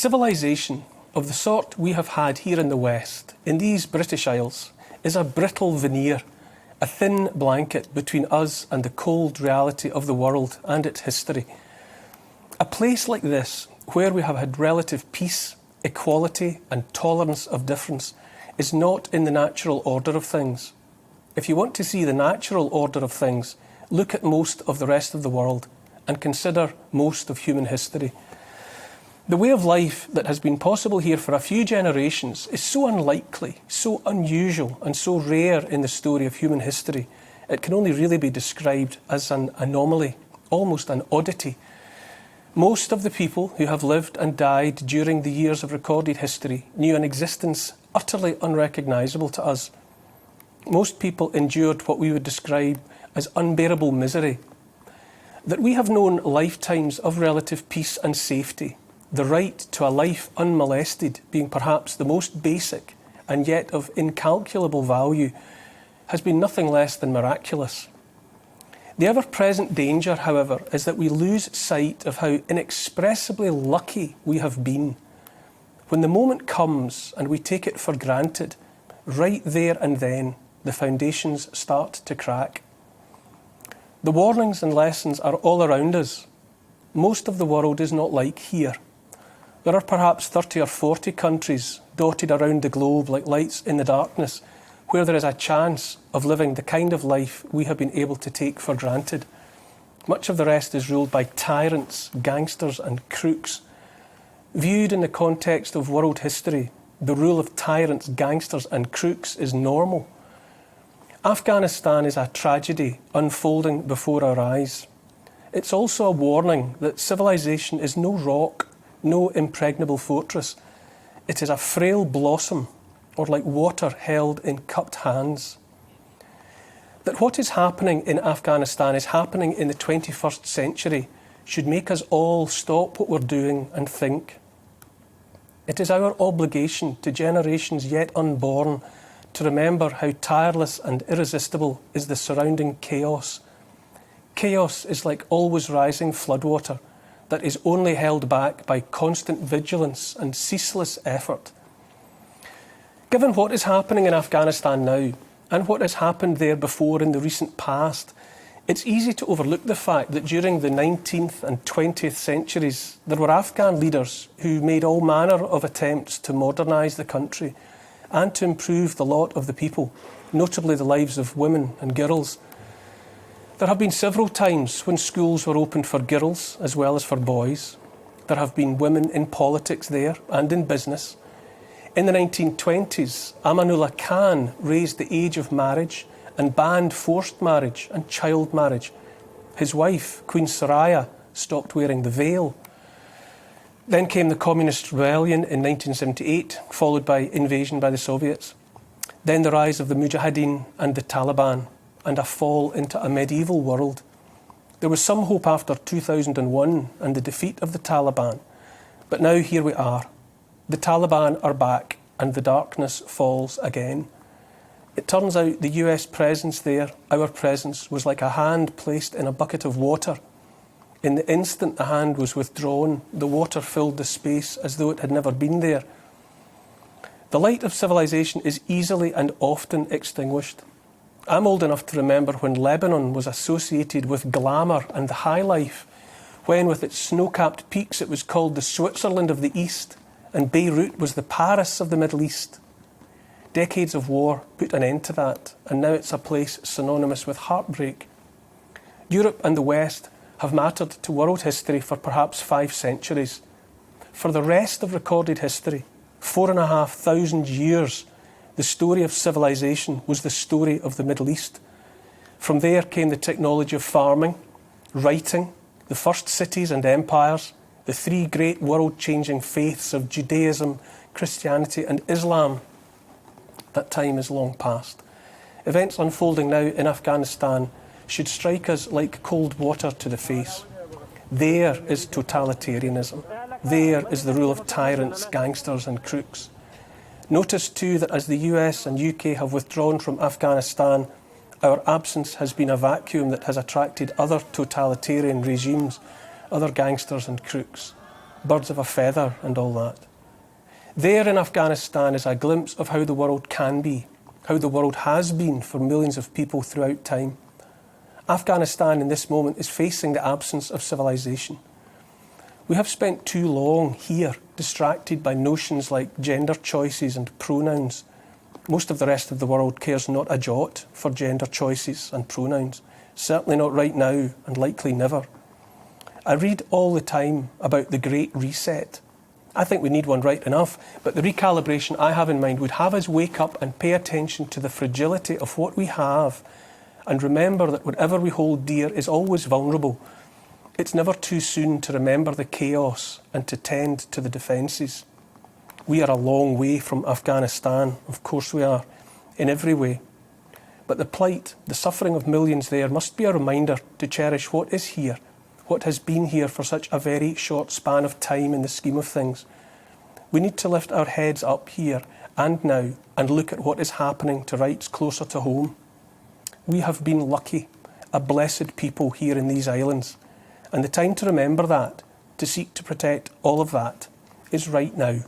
Civilisation, of the sort we have had here in the West, in these British Isles, is a brittle veneer, a thin blanket between us and the cold reality of the world and its history. A place like this, where we have had relative peace, equality and tolerance of difference, is not in the natural order of things. If you want to see the natural order of things, look at most of the rest of the world and consider most of human history. The way of life that has been possible here for a few generations is so unlikely, so unusual and so rare in the story of human history, it can only really be described as an anomaly, almost an oddity. Most of the people who have lived and died during the years of recorded history knew an existence utterly unrecognisable to us. Most people endured what we would describe as unbearable misery. That we have known lifetimes of relative peace and safety, the right to a life unmolested being perhaps the most basic and yet of incalculable value, has been nothing less than miraculous. The ever-present danger, however, is that we lose sight of how inexpressibly lucky we have been. When the moment comes and we take it for granted, right there and then, the foundations start to crack. The warnings and lessons are all around us. Most of the world is not like here. There are perhaps 30 or 40 countries dotted around the globe like lights in the darkness, where there is a chance of living the kind of life we have been able to take for granted. Much of the rest is ruled by tyrants, gangsters and crooks. Viewed in the context of world history, the rule of tyrants, gangsters and crooks is normal. Afghanistan is a tragedy unfolding before our eyes. It's also a warning that civilisation is no rock, no impregnable fortress. It is a frail blossom, or like water held in cupped hands. That what is happening in Afghanistan is happening in the 21st century should make us all stop what we're doing and think. It is our obligation to generations yet unborn to remember how tireless and irresistible is the surrounding chaos. Chaos is like always rising floodwater that is only held back by constant vigilance and ceaseless effort. Given what is happening in Afghanistan now, and what has happened there before in the recent past, it's easy to overlook the fact that during the 19th and 20th centuries, there were Afghan leaders who made all manner of attempts to modernise the country and to improve the lot of the people, notably the lives of women and girls. There have been several times when schools were opened for girls as well as for boys. There have been women in politics there and in business. In the 1920s, Amanullah Khan raised the age of marriage and banned forced marriage and child marriage. His wife, Queen Soraya, stopped wearing the veil. Then came the Communist Rebellion in 1978, followed by invasion by the Soviets. Then the rise of the Mujahideen and the Taliban, and a fall into a medieval world. There was some hope after 2001 and the defeat of the Taliban, but now here we are. The Taliban are back and the darkness falls again. It turns out the US presence there, our presence, was like a hand placed in a bucket of water. In the instant the hand was withdrawn, the water filled the space as though it had never been there. The light of civilisation is easily and often extinguished. I'm old enough to remember when Lebanon was associated with glamour and the high life, when with its snow-capped peaks it was called the Switzerland of the East, and Beirut was the Paris of the Middle East. Decades of war put an end to that, and now it's a place synonymous with heartbreak. Europe and the West have mattered to world history for perhaps 5 centuries. For the rest of recorded history, 4,500 years, the story of civilisation was the story of the Middle East. From there came the technology of farming, writing, the first cities and empires, the 3 great world-changing faiths of Judaism, Christianity and Islam. That time is long past. Events unfolding now in Afghanistan should strike us like cold water to the face. There is totalitarianism. There is the rule of tyrants, gangsters and crooks. Notice too that as the US and UK have withdrawn from Afghanistan, our absence has been a vacuum that has attracted other totalitarian regimes, other gangsters and crooks. birds of a feather and all that. There in Afghanistan is a glimpse of how the world can be, how the world has been for millions of people throughout time. Afghanistan in this moment is facing the absence of civilization. We have spent too long here distracted by notions like gender choices and pronouns. Most of the rest of the world cares not a jot for gender choices and pronouns, certainly not right now and likely never. I read all the time about the Great Reset. I think we need one right enough, but the recalibration I have in mind would have us wake up and pay attention to the fragility of what we have and remember that whatever we hold dear is always vulnerable. It's never too soon to remember the chaos and to tend to the defences. We are a long way from Afghanistan, of course we are, in every way. But the plight, the suffering of millions there must be a reminder to cherish what is here, what has been here for such a very short span of time in the scheme of things. We need to lift our heads up here and now and look at what is happening to rights closer to home. We have been lucky, a blessed people here in these islands, and the time to remember that, to seek to protect all of that, is right now.